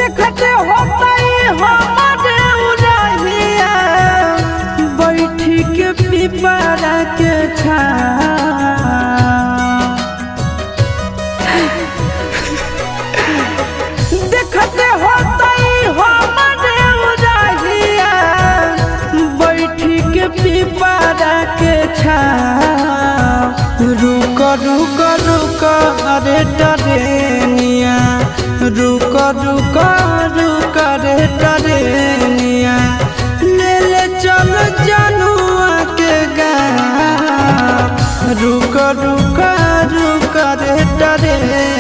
देखते होता हमारे उड़हिया बैठी के पिपरा के देखते होता हमारे उड़हिया बैठी के पिपरा के रुक रुक रुक अरे टरेनिया रुक रुक रुक रे टरेनिया ले ले चल जनुआ के गाँव रुक रुक रुक रे टरेनिया।